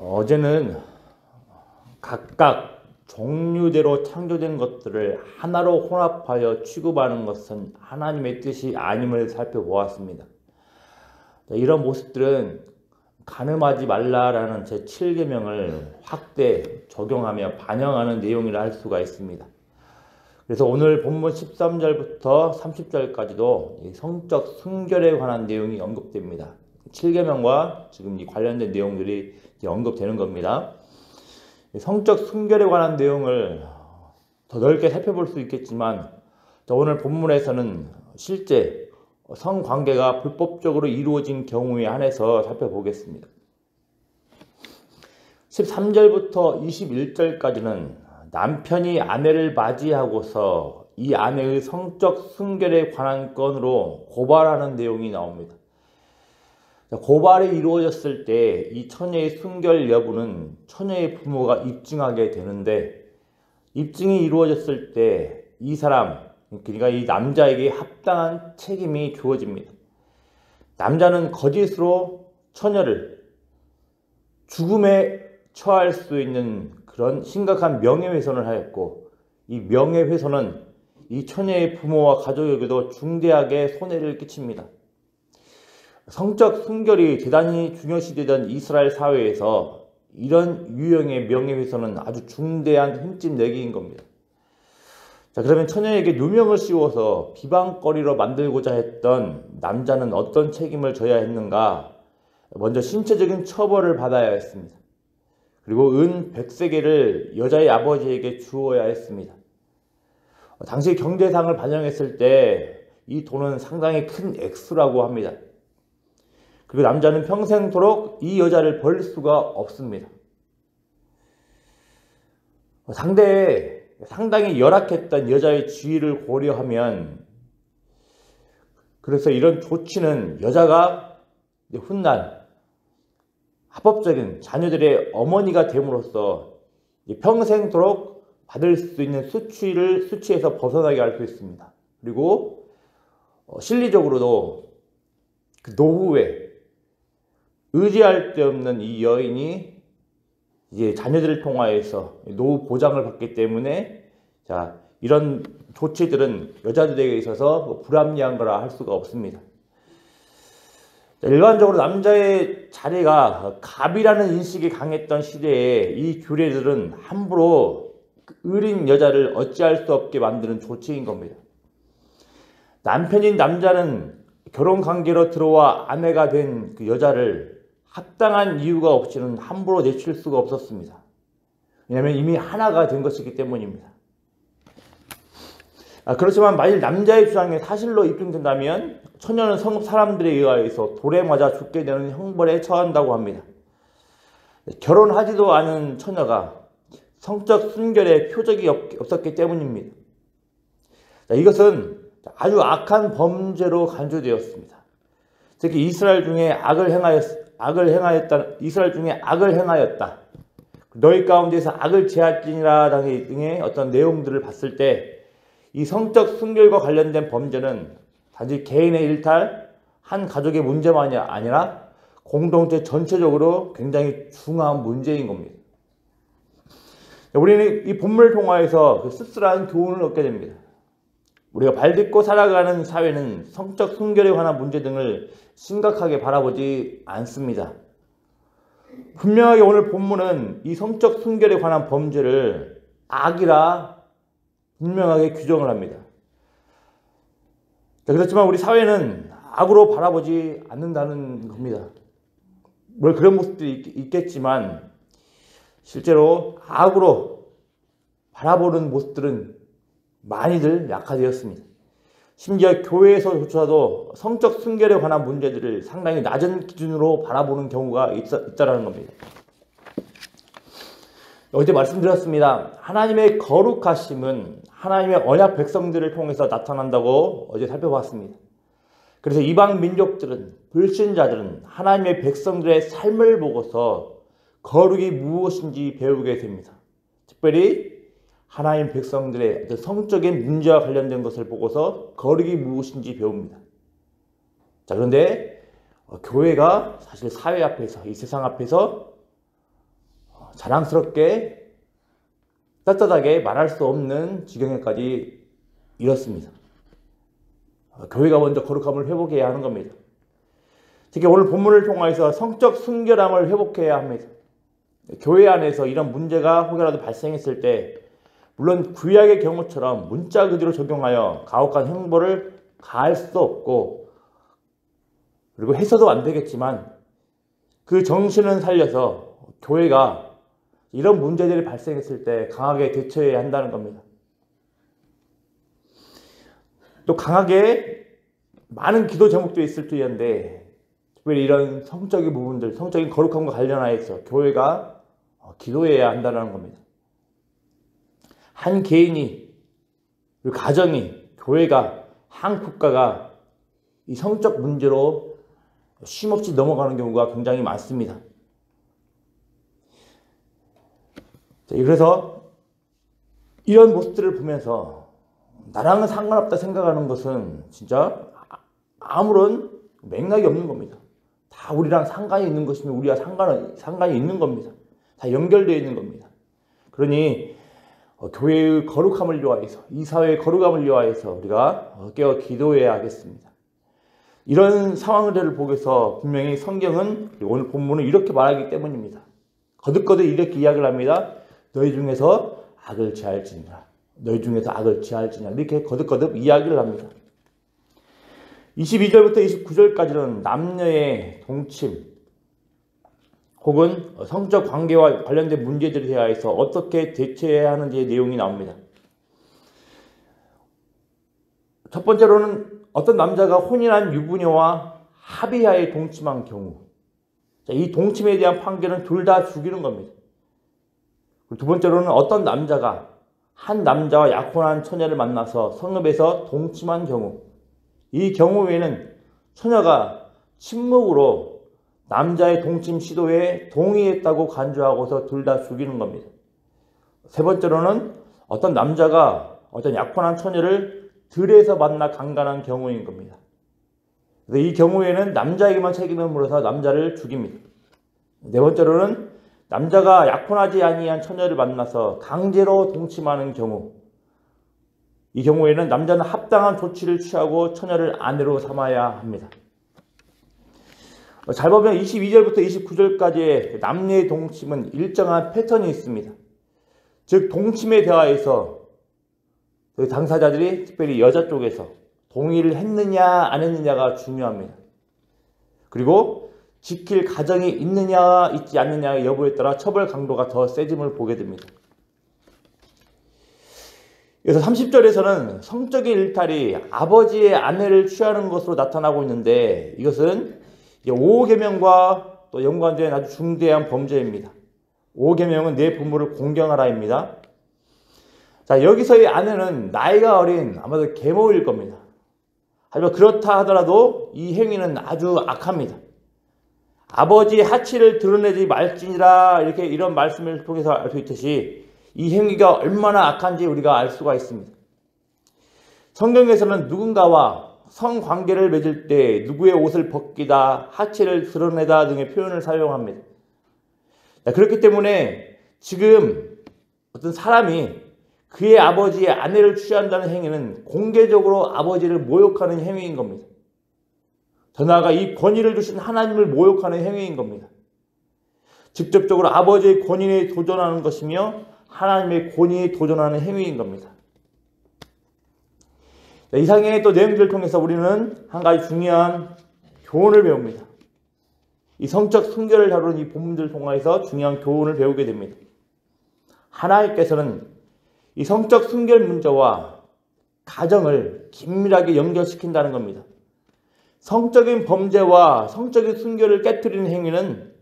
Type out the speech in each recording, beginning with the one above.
어제는 각각 종류대로 창조된 것들을 하나로 혼합하여 취급하는 것은 하나님의 뜻이 아님을 살펴보았습니다. 이런 모습들은 간음하지 말라라는 제7계명을 확대 적용하며 반영하는 내용이라 할 수가 있습니다. 그래서 오늘 본문 13절부터 30절까지도 성적 순결에 관한 내용이 언급됩니다. 7계명과 지금 이 관련된 내용들이 언급되는 겁니다. 성적 순결에 관한 내용을 더 넓게 살펴볼 수 있겠지만 오늘 본문에서는 실제 성관계가 불법적으로 이루어진 경우에 한해서 살펴보겠습니다. 13절부터 21절까지는 남편이 아내를 맞이하고서 이 아내의 성적 순결에 관한 건으로 고발하는 내용이 나옵니다. 고발이 이루어졌을 때 이 처녀의 순결 여부는 처녀의 부모가 입증하게 되는데, 입증이 이루어졌을 때 이 사람, 그러니까 이 남자에게 합당한 책임이 주어집니다. 남자는 거짓으로 처녀를 죽음에 처할 수 있는 그런 심각한 명예훼손을 하였고, 이 명예훼손은 이 처녀의 부모와 가족에게도 중대하게 손해를 끼칩니다. 성적 순결이 대단히 중요시되던 이스라엘 사회에서 이런 유형의 명예훼손은 아주 중대한 흠집 내기인 겁니다. 자, 그러면 처녀에게 누명을 씌워서 비방거리로 만들고자 했던 남자는 어떤 책임을 져야 했는가? 먼저 신체적인 처벌을 받아야 했습니다. 그리고 은 100세겔을 여자의 아버지에게 주어야 했습니다. 당시 경제상을 반영했을 때 이 돈은 상당히 큰 액수라고 합니다. 그리고 남자는 평생토록 이 여자를 벌 수가 없습니다. 상당히 열악했던 여자의 지위를 고려하면, 그래서 이런 조치는 여자가 훗날 합법적인 자녀들의 어머니가 됨으로써 평생토록 받을 수 있는 수치에서 벗어나게 할 수 있습니다. 그리고 실리적으로도 그 노후에 의지할 데 없는 이 여인이 이제 자녀들을 통하여서 노후 보장을 받기 때문에, 자, 이런 조치들은 여자들에게 있어서 불합리한 거라 할 수가 없습니다. 일반적으로 남자의 자리가 갑이라는 인식이 강했던 시대에 이 규례들은 함부로 의린 여자를 어찌할 수 없게 만드는 조치인 겁니다. 남편인 남자는 결혼관계로 들어와 아내가 된 그 여자를 합당한 이유가 없이는 함부로 내칠 수가 없었습니다. 왜냐하면 이미 하나가 된 것이기 때문입니다. 그렇지만 만일 남자의 주장이 사실로 입증된다면 처녀는 성읍 사람들에 의하여서 돌에 맞아 죽게 되는 형벌에 처한다고 합니다. 결혼하지도 않은 처녀가 성적 순결에 표적이 없었기 때문입니다. 이것은 아주 악한 범죄로 간주되었습니다. 특히 이스라엘 중에 악을 행하였다. 너희 가운데서 악을 제할지니라 등의 어떤 내용들을 봤을 때 이 성적 순결과 관련된 범죄는 단지 개인의 일탈, 한 가족의 문제만이 아니라 공동체 전체적으로 굉장히 중요한 문제인 겁니다. 우리는 이 본문을 통하여서 쓸쓸한 교훈을 얻게 됩니다. 우리가 발딛고 살아가는 사회는 성적 순결에 관한 문제 등을 심각하게 바라보지 않습니다. 분명하게 오늘 본문은 이 성적 순결에 관한 범죄를 악이라 분명하게 규정을 합니다. 그렇지만 우리 사회는 악으로 바라보지 않는다는 겁니다. 뭘 그런 모습들이 있겠지만 실제로 악으로 바라보는 모습들은 많이들 약화되었습니다. 심지어 교회에서조차도 성적 순결에 관한 문제들을 상당히 낮은 기준으로 바라보는 경우가 있다는 겁니다. 어제 말씀드렸습니다. 하나님의 거룩하심은 하나님의 언약 백성들을 통해서 나타난다고 어제 살펴봤습니다. 그래서 이방 민족들은, 불신자들은 하나님의 백성들의 삶을 보고서 거룩이 무엇인지 배우게 됩니다. 특별히 하나님 백성들의 성적인 문제와 관련된 것을 보고서 거룩이 무엇인지 배웁니다. 자, 그런데 교회가 사실 사회 앞에서, 이 세상 앞에서 자랑스럽게 떳떳하게 말할 수 없는 지경에까지 이렇습니다. 교회가 먼저 거룩함을 회복해야 하는 겁니다. 특히 오늘 본문을 통해서 성적 순결함을 회복해야 합니다. 교회 안에서 이런 문제가 혹여라도 발생했을 때 물론 구약의 경우처럼 문자 그대로 적용하여 가혹한 형벌을 가할 수도 없고 그리고 해서도 안 되겠지만 그 정신을 살려서 교회가 이런 문제들이 발생했을 때 강하게 대처해야 한다는 겁니다. 또 강하게 많은 기도 제목도 있을 터인데 특별히 이런 성적인 부분들, 성적인 거룩함과 관련하여서 교회가 기도해야 한다는 겁니다. 한 개인이, 그리고 가정이, 교회가, 한 국가가 이 성적 문제로 쉼없이 넘어가는 경우가 굉장히 많습니다. 그래서 이런 모습들을 보면서 나랑은 상관없다 생각하는 것은 진짜 아무런 맥락이 없는 겁니다. 다 우리랑 상관이 있는 것이면 우리와 상관이 있는 겁니다. 다 연결되어 있는 겁니다. 그러니 교회의 거룩함을 위하여서, 이 사회의 거룩함을 위하여서 우리가 깨어 기도해야 하겠습니다. 이런 상황들을 보고서 분명히 성경은 오늘 본문은 이렇게 말하기 때문입니다. 거듭거듭 이렇게 이야기를 합니다. 너희 중에서 악을 제할지니라. 너희 중에서 악을 제할지니라. 이렇게 거듭거듭 이야기를 합니다. 22절부터 29절까지는 남녀의 동침 혹은 성적 관계와 관련된 문제들에 대해서 어떻게 대처해야 하는지의 내용이 나옵니다. 첫 번째로는 어떤 남자가 혼인한 유부녀와 합의하에 동침한 경우, 이 동침에 대한 판결은 둘 다 죽이는 겁니다. 두 번째로는 어떤 남자가 한 남자와 약혼한 처녀를 만나서 성읍에서 동침한 경우, 이 경우에는 처녀가 침묵으로 남자의 동침 시도에 동의했다고 간주하고서 둘 다 죽이는 겁니다. 세 번째로는 어떤 남자가 어떤 약혼한 처녀를 들에서 만나 강간한 경우인 겁니다. 그래서 이 경우에는 남자에게만 책임을 물어서 남자를 죽입니다. 네 번째로는 남자가 약혼하지 아니한 처녀를 만나서 강제로 동침하는 경우, 이 경우에는 남자는 합당한 조치를 취하고 처녀를 아내로 삼아야 합니다. 잘 보면 22절부터 29절까지의 남녀의 동침은 일정한 패턴이 있습니다. 즉 동침에 대하여서 당사자들이 특별히 여자 쪽에서 동의를 했느냐 안 했느냐가 중요합니다. 그리고 지킬 가정이 있느냐 있지 않느냐의 여부에 따라 처벌 강도가 더 세짐을 보게 됩니다. 그래서 30절에서는 성적인 일탈이 아버지의 아내를 취하는 것으로 나타나고 있는데 이것은 5계명과 또 연관된 아주 중대한 범죄입니다. 5계명은 내 부모를 공경하라입니다. 자, 여기서의 아내는 나이가 어린 아마도 계모일 겁니다. 하지만 그렇다 하더라도 이 행위는 아주 악합니다. 아버지의 하치를 드러내지 말지니라 이런 말씀을 통해서 알 수 있듯이 이 행위가 얼마나 악한지 우리가 알 수가 있습니다. 성경에서는 누군가와 성관계를 맺을 때 누구의 옷을 벗기다, 하체를 드러내다 등의 표현을 사용합니다. 그렇기 때문에 지금 어떤 사람이 그의 아버지의 아내를 취한다는 행위는 공개적으로 아버지를 모욕하는 행위인 겁니다. 더 나아가 이 권위를 주신 하나님을 모욕하는 행위인 겁니다. 직접적으로 아버지의 권위에 도전하는 것이며 하나님의 권위에 도전하는 행위인 겁니다. 이상의 또 내용들을 통해서 우리는 한 가지 중요한 교훈을 배웁니다. 이 성적 순결을 다루는 이 본문들을 통해서 중요한 교훈을 배우게 됩니다. 하나님께서는 이 성적 순결 문제와 가정을 긴밀하게 연결시킨다는 겁니다. 성적인 범죄와 성적인 순결을 깨트리는 행위는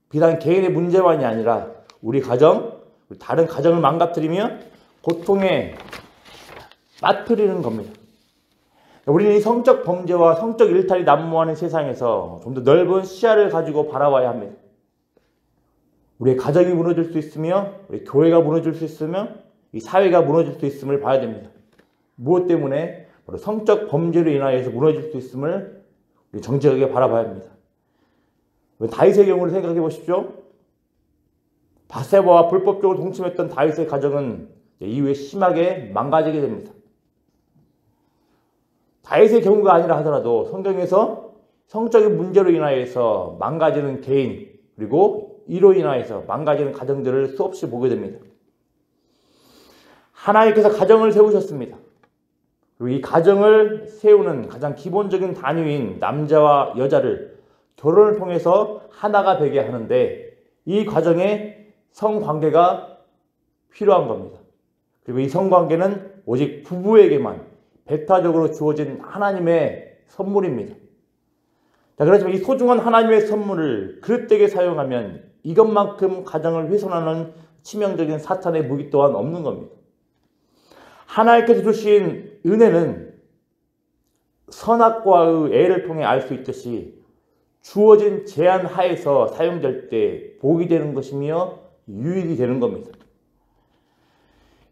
비단 개인의 문제만이 아니라 우리 가정, 다른 가정을 망가뜨리며 고통에 빠뜨리는 겁니다. 우리는 이 성적 범죄와 성적 일탈이 난무하는 세상에서 좀 더 넓은 시야를 가지고 바라봐야 합니다. 우리의 가정이 무너질 수 있으며 우리 교회가 무너질 수 있으며 이 사회가 무너질 수 있음을 봐야 됩니다. 무엇 때문에? 바로 성적 범죄로 인하여서 무너질 수 있음을 우리 정직하게 바라봐야 합니다. 다윗의 경우를 생각해 보십시오. 밧세바와 불법적으로 동침했던 다윗의 가정은 이후에 심하게 망가지게 됩니다. 다윗의 경우가 아니라 하더라도 성경에서 성적인 문제로 인하여서 망가지는 개인 그리고 이로 인하여서 망가지는 가정들을 수없이 보게 됩니다. 하나님께서 가정을 세우셨습니다. 그리고 이 가정을 세우는 가장 기본적인 단위인 남자와 여자를 결혼을 통해서 하나가 되게 하는데 이 과정에 성관계가 필요한 겁니다. 그리고 이 성관계는 오직 부부에게만 배타적으로 주어진 하나님의 선물입니다. 자, 그렇지만 이 소중한 하나님의 선물을 그릇되게 사용하면 이것만큼 가정을 훼손하는 치명적인 사탄의 무기 또한 없는 겁니다. 하나님께서 주신 은혜는 선악과의 애를 통해 알 수 있듯이 주어진 제한 하에서 사용될 때 복이 되는 것이며 유익이 되는 겁니다.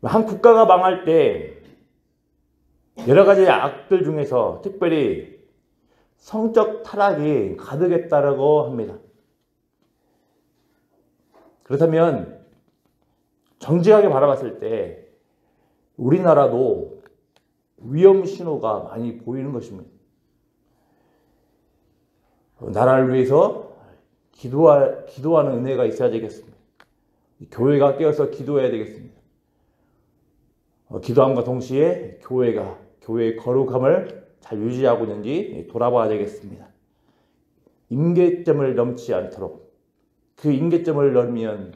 한 국가가 망할 때 여러 가지 악들 중에서 특별히 성적 타락이 가득했다고 합니다. 그렇다면 정직하게 바라봤을 때 우리나라도 위험 신호가 많이 보이는 것입니다. 나라를 위해서 기도하는 은혜가 있어야 되겠습니다. 교회가 깨어서 기도해야 되겠습니다. 기도함과 동시에 교회의 거룩함을 잘 유지하고 있는지 돌아봐야 되겠습니다. 임계점을 넘지 않도록 그 임계점을 넘으면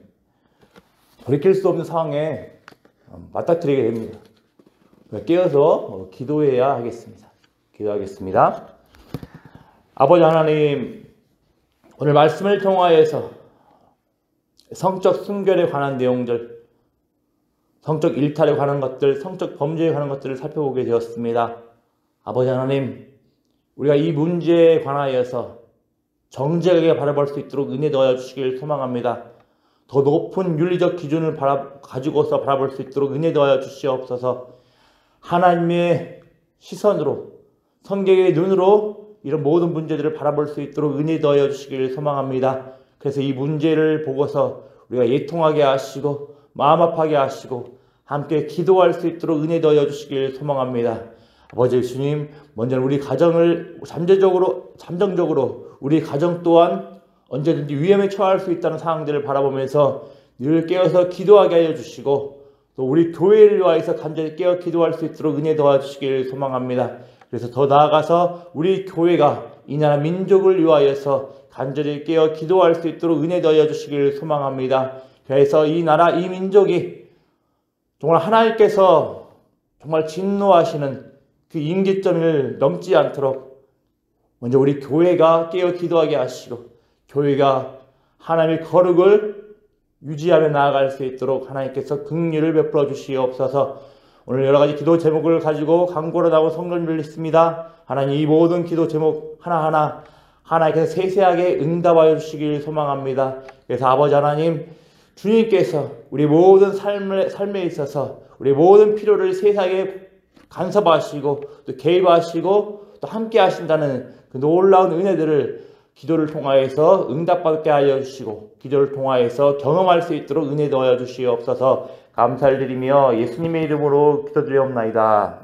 돌이킬 수 없는 상황에 맞닥뜨리게 됩니다. 깨어서 기도해야 하겠습니다. 기도하겠습니다. 아버지 하나님, 오늘 말씀을 통하여서 성적 순결에 관한 내용들, 성적 일탈에 관한 것들, 성적 범죄에 관한 것들을 살펴보게 되었습니다. 아버지 하나님, 우리가 이 문제에 관하여서 정직하게 바라볼 수 있도록 은혜 넣어 주시길 소망합니다. 더 높은 윤리적 기준을 가지고서 바라볼 수 있도록 은혜 넣어 주시옵소서. 하나님의 시선으로, 성경의 눈으로 이런 모든 문제들을 바라볼 수 있도록 은혜 넣어 주시길 소망합니다. 그래서 이 문제를 보고서 우리가 예통하게 하시고 마음 아파하게 하시고 함께 기도할 수 있도록 은혜 넣어 주시길 소망합니다. 아버지 주님, 먼저 우리 가정을 잠정적으로 우리 가정 또한 언제든지 위험에 처할 수 있다는 상황들을 바라보면서 늘 깨어서 기도하게 하여 주시고 또 우리 교회를 위하여서 간절히 깨어 기도할 수 있도록 은혜 도와주시길 소망합니다. 그래서 더 나아가서 우리 교회가 이 나라 민족을 위하여서 간절히 깨어 기도할 수 있도록 은혜 도와주시길 소망합니다. 그래서 이 나라 이 민족이 정말 하나님께서 정말 진노하시는 그 임계점을 넘지 않도록 먼저 우리 교회가 깨어 기도하게 하시고 교회가 하나님의 거룩을 유지하며 나아갈 수 있도록 하나님께서 긍휼을 베풀어 주시옵소서. 오늘 여러 가지 기도 제목을 가지고 강고로 나온 성경을 읽습니다. 하나님 이 모든 기도 제목 하나하나 하나님께서 세세하게 응답하여 주시길 소망합니다. 그래서 아버지 하나님, 주님께서 우리 모든 삶에 있어서 우리 모든 필요를 세세하게 간섭하시고 또 개입하시고 또 함께 하신다는 그 놀라운 은혜들을 기도를 통하여서 응답받게 하여 주시고 기도를 통하여서 경험할 수 있도록 은혜 넣어 주시옵소서. 감사를 드리며 예수님의 이름으로 기도드리옵나이다.